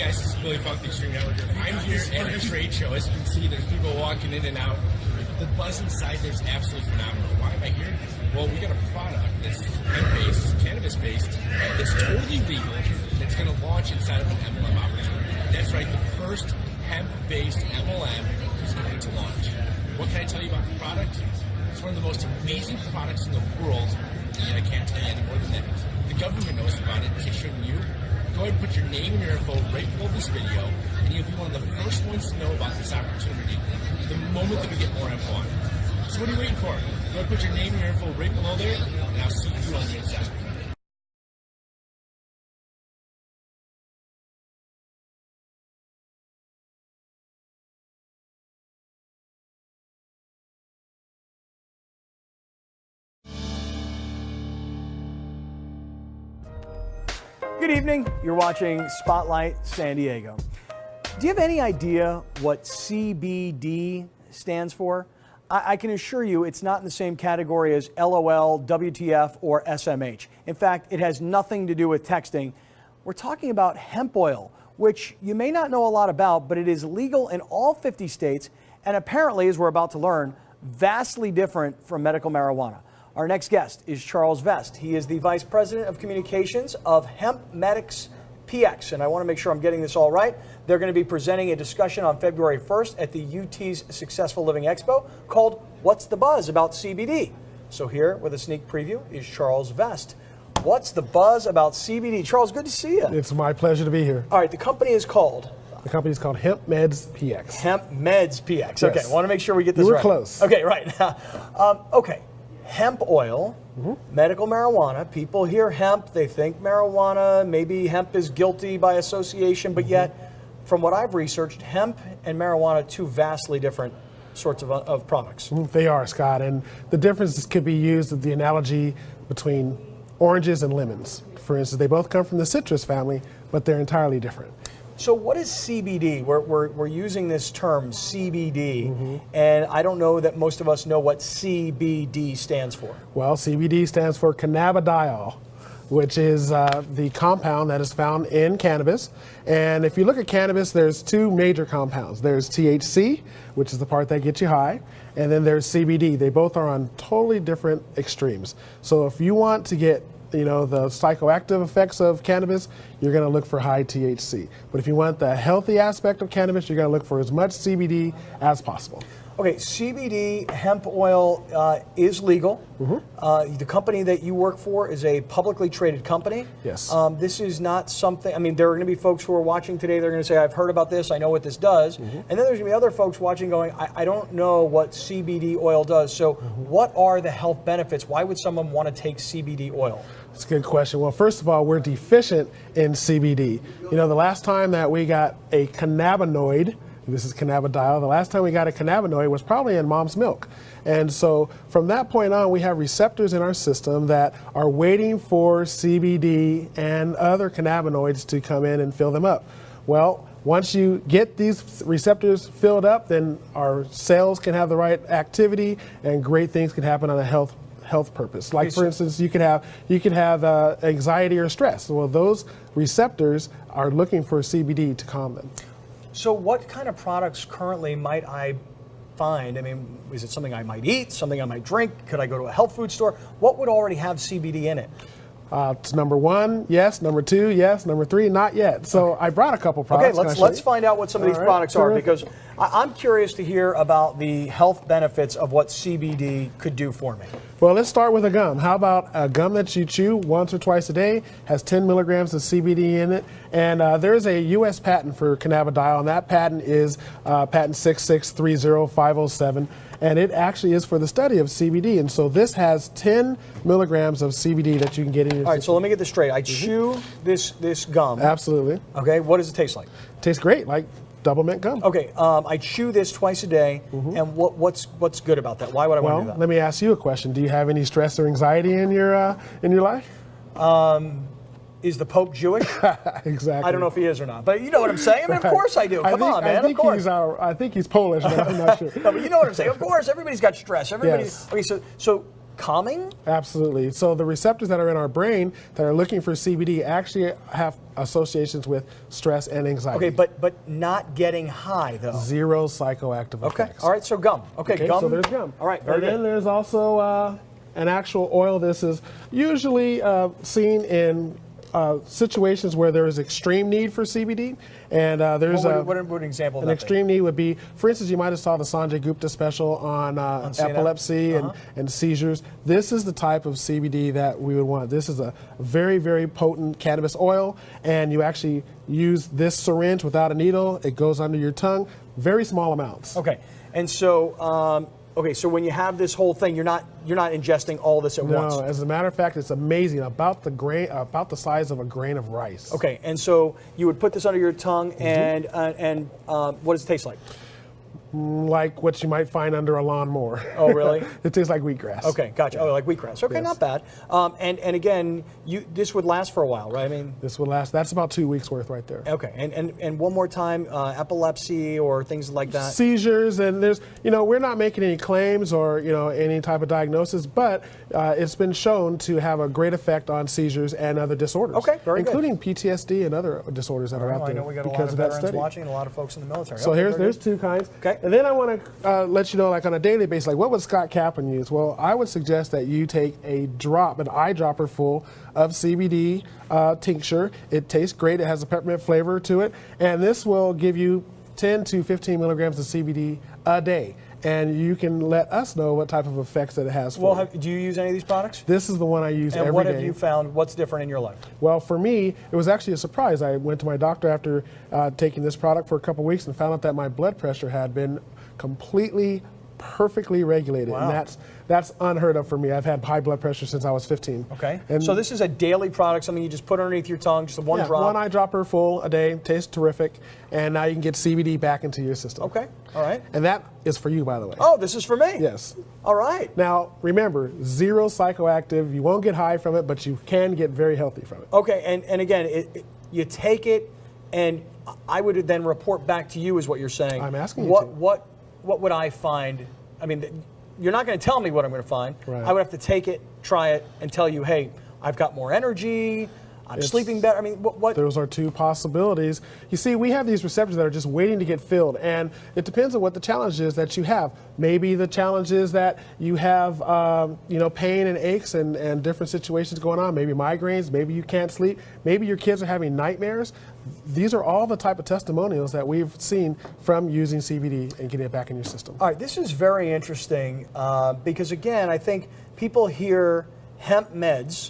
guys, this is Billy Funk, the Extreme Networker. I'm here at the trade show. As you can see, there's people walking in and out. The buzz inside there's absolutely phenomenal. Why am I here? Well, we got a product that's hemp-based, cannabis-based, that's totally legal, that's going to launch inside of an MLM opportunity. That's right, the first hemp-based MLM is going to launch. What can I tell you about the product? It's one of the most amazing products in the world, and I can't tell you any more than that. The government knows about it, shouldn't you? Go ahead and put your name and your info right below this video, and you'll be one of the first ones to know about this opportunity the moment that we get more info on it. So what are you waiting for? Go ahead and put your name and your info right below there, and I'll see you on the inside. Good evening. You're watching Spotlight San Diego. Do you have any idea what CBD stands for? I can assure you it's not in the same category as LOL, WTF, or SMH. In fact, it has nothing to do with texting. We're talking about hemp oil, which you may not know a lot about, but it is legal in all 50 states and apparently, as we're about to learn, vastly different from medical marijuana. Our next guest is Charles Vest. He is the Vice President of Communications of Hemp PX, and I want to make sure I'm getting this all right. They're going to be presenting a discussion on February 1st at the UT's Successful Living Expo called What's the Buzz About CBD? So here with a sneak preview is Charles Vest. What's the buzz about CBD? Charles, good to see you. It's my pleasure to be here. All right, the company is called? The company is called Hemp PX. Hemp PX. Yes. Okay, I want to make sure we get this You were right. close. Okay, right. Okay. Hemp oil, medical marijuana. People hear hemp, they think marijuana. Maybe hemp is guilty by association, but yet, from what I've researched, hemp and marijuana, two vastly different sorts of products. They are, Scott, and the differences could be used with the analogy between oranges and lemons. For instance, they both come from the citrus family, but they're entirely different. So what is CBD? We're using this term CBD, and I don't know that most of us know what CBD stands for. Well, CBD stands for cannabidiol, which is the compound that is found in cannabis. And if you look at cannabis, there's two major compounds. There's THC, which is the part that gets you high, and then there's CBD. They both are on totally different extremes. So if you want to get the psychoactive effects of cannabis, you're going to look for high THC. But if you want the healthy aspect of cannabis, you're going to look for as much CBD as possible. Okay, CBD hemp oil is legal. The company that you work for is a publicly traded company. Yes. This is not something, I mean, there are going to be folks who are watching today, they're going to say, I've heard about this, I know what this does. And then there's going to be other folks watching going, I don't know what CBD oil does. So what are the health benefits? Why would someone want to take CBD oil? That's a good question. Well, first of all, we're deficient in CBD. The last time that we got a cannabinoid, this is cannabidiol. The last time we got a cannabinoid was probably in mom's milk. And so from that point on, we have receptors in our system that are waiting for CBD and other cannabinoids to come in and fill them up. Well, once you get these receptors filled up, then our cells can have the right activity and great things can happen on a health purpose. Like, for instance, you could have anxiety or stress. Well, those receptors are looking for CBD to calm them. So what kind of products currently might I find? I mean, is it something I might eat, something I might drink? Could I go to a health food store? What would already have CBD in it? It's number one, yes. Number two, yes. Number three, not yet. So I brought a couple products. Okay, let's find out what some of these products are, because I'm curious to hear about the health benefits of what CBD could do for me. Well, let's start with a gum. How about a gum that you chew once or twice a day, has 10 milligrams of CBD in it, and there's a U.S. patent for cannabidiol, and that patent is patent 6630507. And it actually is for the study of CBD. And so this has 10 milligrams of CBD that you can get in your system. All right, so let me get this straight. I chew this gum. Absolutely. Okay, what does it taste like? It tastes great, like double mint gum. Okay, I chew this twice a day, and what's good about that? Why would I want to do that? Well, let me ask you a question. Do you have any stress or anxiety in your life? Is the Pope Jewish? Exactly. I don't know if he is or not, but you know what I'm saying. I mean, of course I do. Come on, man. Of course. I think he's Polish, but I'm not sure. No, but you know what I'm saying. Of course, everybody's got stress. Everybody's Yes. okay. So calming? Absolutely. So the receptors that are in our brain that are looking for CBD actually have associations with stress and anxiety. Okay, but not getting high though. Zero psychoactive Okay. effects. All right. So gum. Okay. Gum. So there's gum. All right. Very and then good. there's also an actual oil. This is usually seen in situations where there is extreme need for CBD, and there's what an example of an that extreme need would be, for instance, you might have saw the Sanjay Gupta special on CNN? epilepsy and seizures. This is the type of CBD that we would want. This is a very, very potent cannabis oil, and you actually use this syringe without a needle. It goes under your tongue, very small amounts. Okay. And so, okay, so when you have this whole thing, you're not ingesting all this at once. No, as a matter of fact, it's amazing. About the size of a grain of rice. Okay, and so you would put this under your tongue, and what does it taste like? Like what you might find under a lawnmower. Oh, really? It tastes like wheatgrass. Okay, gotcha. Oh, like wheatgrass. Okay, Yes. not bad. And again, this would last for a while, right? I mean, This would last. That's about 2 weeks worth right there. okay. And one more time, epilepsy or things like that. Seizures, and there's, we're not making any claims or, any type of diagnosis, but it's been shown to have a great effect on seizures and other disorders. Okay, very good. including PTSD and other disorders that are out I there know we got a lot because of of that veterans study. watching and a lot of folks in the military. So Okay, very there's good. two kinds. Okay. And then I want to let you know, like on a daily basis, like what would Scott Kaplan use? Well, I would suggest that you take an eyedropper full of CBD tincture. It tastes great. It has a peppermint flavor to it. And this will give you 10 to 15 milligrams of CBD a day. And you can let us know what type of effects that it has for you. Do you use any of these products? This is the one I use every day. And what have you found? What's different in your life? Well, for me, it was actually a surprise. I went to my doctor after taking this product for a couple weeks and found out that my blood pressure had been completely, perfectly regulated. Wow. And that's unheard of for me. I've had high blood pressure since I was 15. Okay. And So this is a daily product, something you just put underneath your tongue, just one yeah, drop. one eyedropper full a day, tastes terrific, and now you can get CBD back into your system. Okay. All right. And that is for you, by the way. Oh, this is for me. Yes. All right. Now, remember, zero psychoactive. You won't get high from it, but you can get very healthy from it. Okay. And again, you take it, and I would then report back to you, is what you're saying. I'm asking you to. What would I find? I mean, you're not going to tell me what I'm going to find. Right. I would have to take it, try it, and tell you, hey, I've got more energy. I'm sleeping better. I mean, what? Those are two possibilities. You see, we have these receptors that are just waiting to get filled, and it depends on what the challenge is that you have. Maybe the challenge is that you have, pain and aches and different situations going on. Maybe migraines. Maybe you can't sleep. Maybe your kids are having nightmares. These are all the type of testimonials that we've seen from using CBD and getting it back in your system. All right, this is very interesting because, again, I think people hear hemp meds,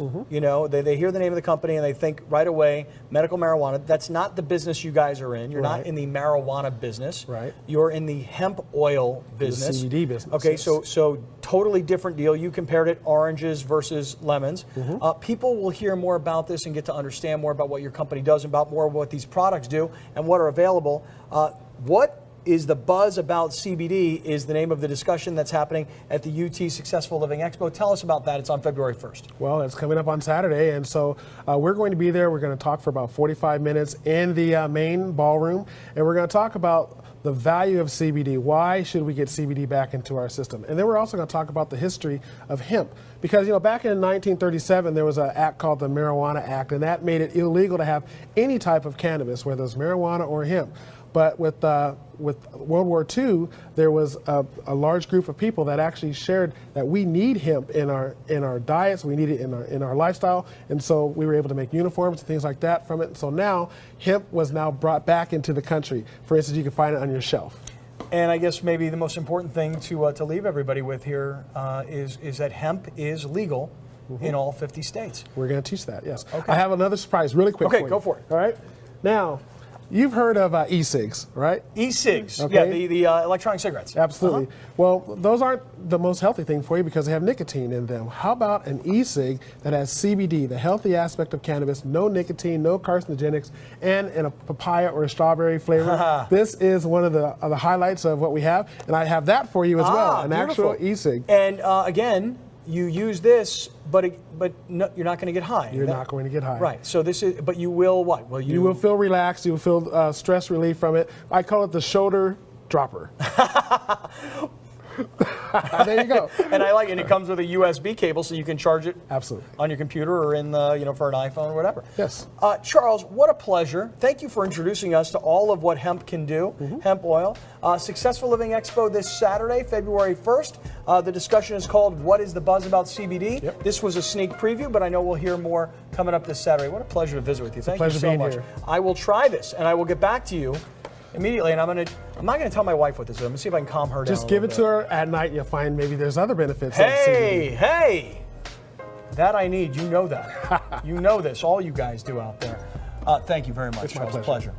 they hear the name of the company and they think right away medical marijuana. That's not the business you guys are in. You're not in the marijuana business. Right. You're in the hemp oil business. The CBD business. Okay, yes. so totally different deal. You compared it oranges versus lemons. People will hear more about this and get to understand more about what your company does, about more of what these products do and what are available. What is the buzz about CBD is the name of the discussion that's happening at the UT Successful Living Expo. Tell us about that. It's on February 1st. Well, it's coming up on Saturday, and so we're going to be there. We're going to talk for about 45 minutes in the main ballroom, and we're going to talk about the value of CBD. Why should we get CBD back into our system? And then we're also going to talk about the history of hemp. Because, back in 1937, there was an act called the Marijuana Act, and that made it illegal to have any type of cannabis, whether it's marijuana or hemp. But with World War II, there was a large group of people that actually shared that we need hemp in our diets, we need it in our lifestyle, and so we were able to make uniforms and things like that from it. So now hemp was now brought back into the country. For instance, you can find it on your shelf. And I guess maybe the most important thing to leave everybody with here is that hemp is legal in all 50 states. We're going to teach that, yes. Okay. I have another surprise really quick for you. Okay, go for it. All right. Now, you've heard of e-cigs, right? E-cigs, Okay. yeah, the electronic cigarettes. Absolutely. Well, those aren't the most healthy thing for you because they have nicotine in them. How about an e-cig that has CBD, the healthy aspect of cannabis, no nicotine, no carcinogenics, and in a papaya or a strawberry flavor? This is one of the highlights of what we have, and I have that for you as well, an beautiful. actual e-cig. And again, you use this, but no, you're not going to get high. You're not going to get high. Right. So this is, but you will what? Well, you will feel relaxed. You will feel stress relief from it. I call it the shoulder dropper. There you go. And I like it. And it comes with a USB cable, so you can charge it Absolutely. on your computer or in the, for an iPhone or whatever. Yes. Charles, what a pleasure. Thank you for introducing us to all of what hemp can do, hemp oil. Successful Living Expo this Saturday, February 1st. The discussion is called What is the Buzz About CBD? Yep. This was a sneak preview, but I know we'll hear more coming up this Saturday. What a pleasure to visit with you. Thank you pleasure so being much. here. I will try this, and I will get back to you immediately, and I'm not going to tell my wife what this is. I'm going to see if I can calm her down. Just give it to her at night. You'll find maybe there's other benefits. Hey, that I need. You know that. You know this. All you guys do out there. Thank you very much, It's my Charles. pleasure. Pleasure.